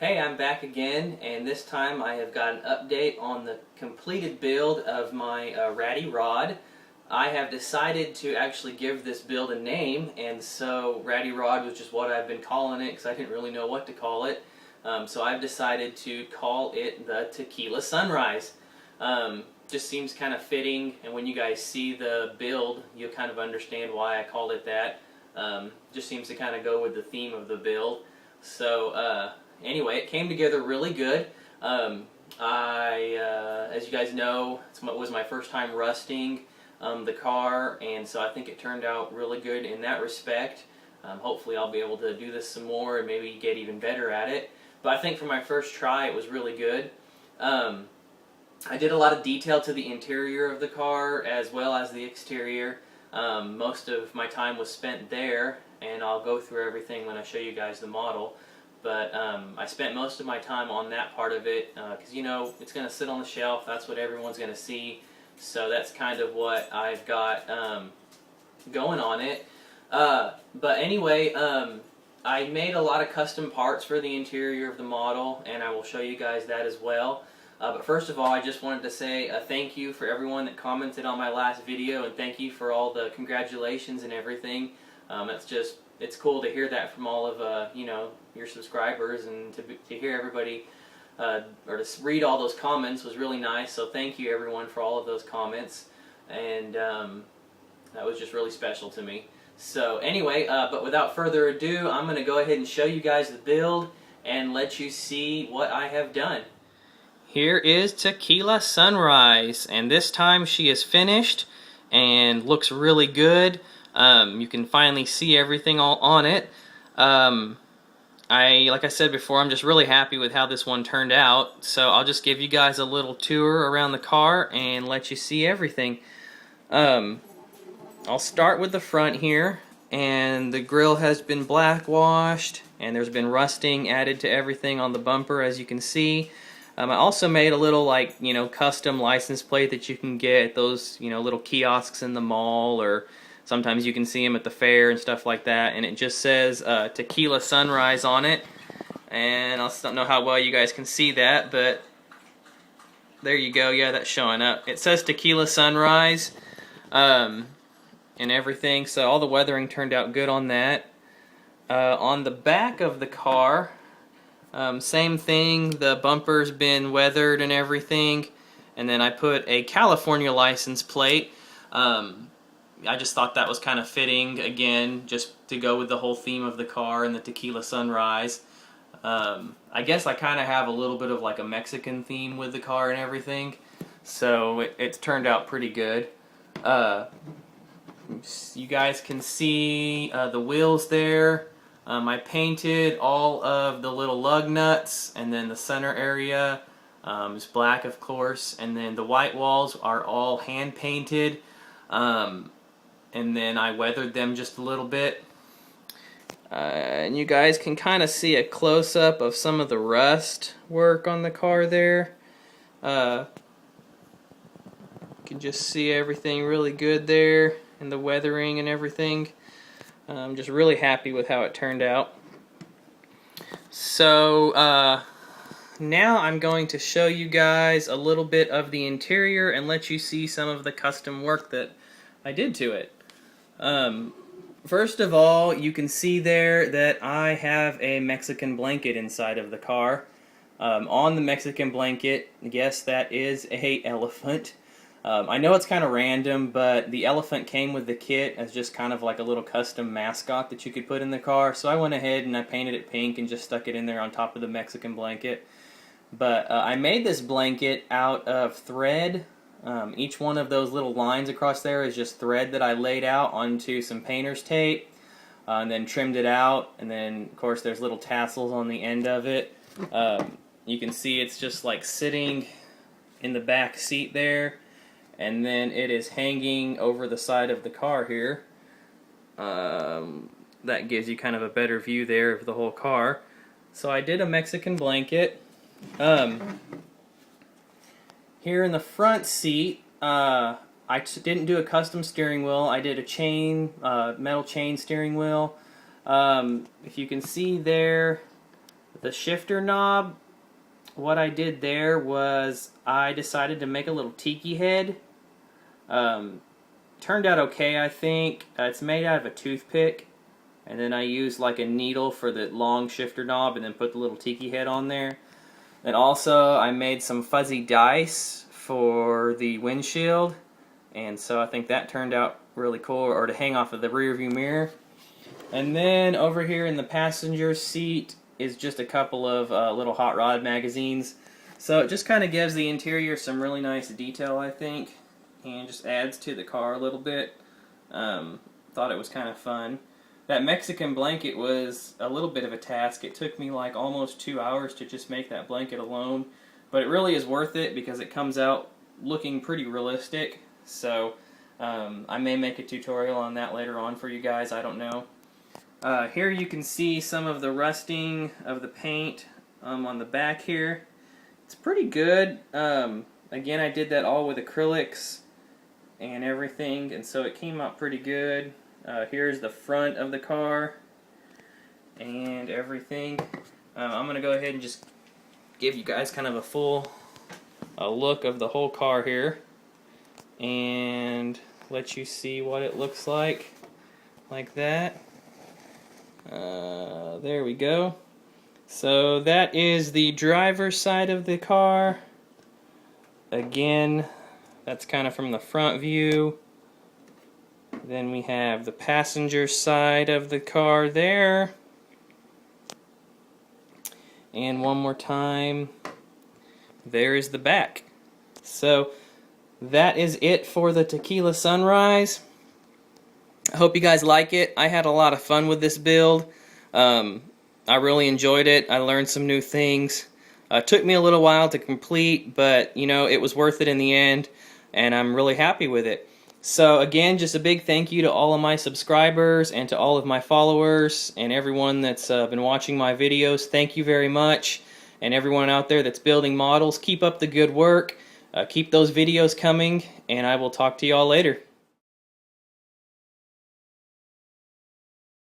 Hey, I'm back again, and this time I have got an update on the completed build of my ratty rod. I have decided to actually give this build a name, and so ratty rod was just what I've been calling it because I didn't really know what to call it. So I've decided to call it the Tequila Sunrise. Just seems kind of fitting, and when you guys see the build, you'll kind of understand why I called it that. Just seems to kind of go with the theme of the build. So anyway, it came together really good. As you guys know, it was my first time rusting the car, and so I think it turned out really good in that respect. Hopefully I'll be able to do this some more and maybe get even better at it. But I think for my first try it was really good. I did a lot of detail to the interior of the car as well as the exterior. Most of my time was spent there, and I'll go through everything when I show you guys the model. But I spent most of my time on that part of it because, you know, it's going to sit on the shelf. That's what everyone's going to see. So that's kind of what I've got going on it. But anyway, I made a lot of custom parts for the interior of the model, and I will show you guys that as well. But first of all, I just wanted to say a thank you for everyone that commented on my last video, and thank you for all the congratulations and everything. It's cool to hear that from all of you know, your subscribers, and to hear everybody or to read all those comments was really nice. So thank you everyone for all of those comments, and that was just really special to me. So anyway, but without further ado, I'm going to go ahead and show you guys the build and let you see what I have done. Here is Tequila Sunrise, and this time she is finished and looks really good. You can finally see everything all on it. Like I said before, I'm just really happy with how this one turned out. So I'll just give you guys a little tour around the car and let you see everything. I'll start with the front here, and the grille has been black washed, and there's been rusting added to everything on the bumper, as you can see. I also made a little, like, you know, custom license plate that you can get at those, you know, little kiosks in the mall, or sometimes you can see them at the fair and stuff like that, and it just says Tequila Sunrise on it. And I don't know how well you guys can see that, but there you go. Yeah, that's showing up. It says Tequila Sunrise and everything, so all the weathering turned out good on that. On the back of the car, same thing, the bumper's been weathered and everything, and then I put a California license plate. I just thought that was kind of fitting, again, just to go with the whole theme of the car and the Tequila Sunrise. I guess I kind of have a little bit of like a Mexican theme with the car and everything, so it's turned out pretty good. You guys can see the wheels there. I painted all of the little lug nuts, and then the center area is black, of course, and then the white walls are all hand painted, and then I weathered them just a little bit. And you guys can kind of see a close-up of some of the rust work on the car there. You can just see everything really good there, and the weathering and everything. I'm just really happy with how it turned out. So now I'm going to show you guys a little bit of the interior and let you see some of the custom work that I did to it. First of all, you can see there that I have a Mexican blanket inside of the car. On the Mexican blanket, yes, that is an elephant. I know it's kind of random, but the elephant came with the kit as just kind of like a little custom mascot that you could put in the car. So I went ahead and I painted it pink and just stuck it in there on top of the Mexican blanket. But I made this blanket out of thread. Each one of those little lines across there is just thread that I laid out onto some painter's tape and then trimmed it out. And then, of course, there's little tassels on the end of it. You can see it's just like sitting in the back seat there. And then it is hanging over the side of the car here. That gives you kind of a better view there of the whole car. So I did a Mexican blanket. Here in the front seat, I didn't do a custom steering wheel. I did a metal chain steering wheel. If you can see there, The shifter knob, what I did there was I decided to make a little tiki head. Turned out okay, I think. It's made out of a toothpick, and then I used like a needle for the long shifter knob and then put the little tiki head on there. And also I made some fuzzy dice for the windshield, and so I think that turned out really cool, or to hang off of the rear view mirror. And then over here in the passenger seat is just a couple of little hot rod magazines. So it just kind of gives the interior some really nice detail, I think, and just adds to the car a little bit. Thought it was kind of fun. That Mexican blanket was a little bit of a task. It took me like almost 2 hours to just make that blanket alone, but it really is worth it because it comes out looking pretty realistic. So I may make a tutorial on that later on for you guys, I don't know. Here you can see some of the rusting of the paint on the back here. It's pretty good. Again, I did that all with acrylics and everything, and so it came out pretty good. Here's the front of the car and everything. I'm going to go ahead and just give you guys kind of a full look of the whole car here and let you see what it looks like that. There we go. So that is the driver's side of the car. Again, that's kind of from the front view. Then we have the passenger side of the car there. And one more time, there is the back. So that is it for the Tequila Sunrise. I hope you guys like it. I had a lot of fun with this build. I really enjoyed it. I learned some new things. It took me a little while to complete, but you know, it was worth it in the end, and I'm really happy with it. So again, just a big thank you to all of my subscribers and to all of my followers and everyone that's been watching my videos. Thank you very much. And everyone out there that's building models, keep up the good work. Keep those videos coming, and I will talk to you all later.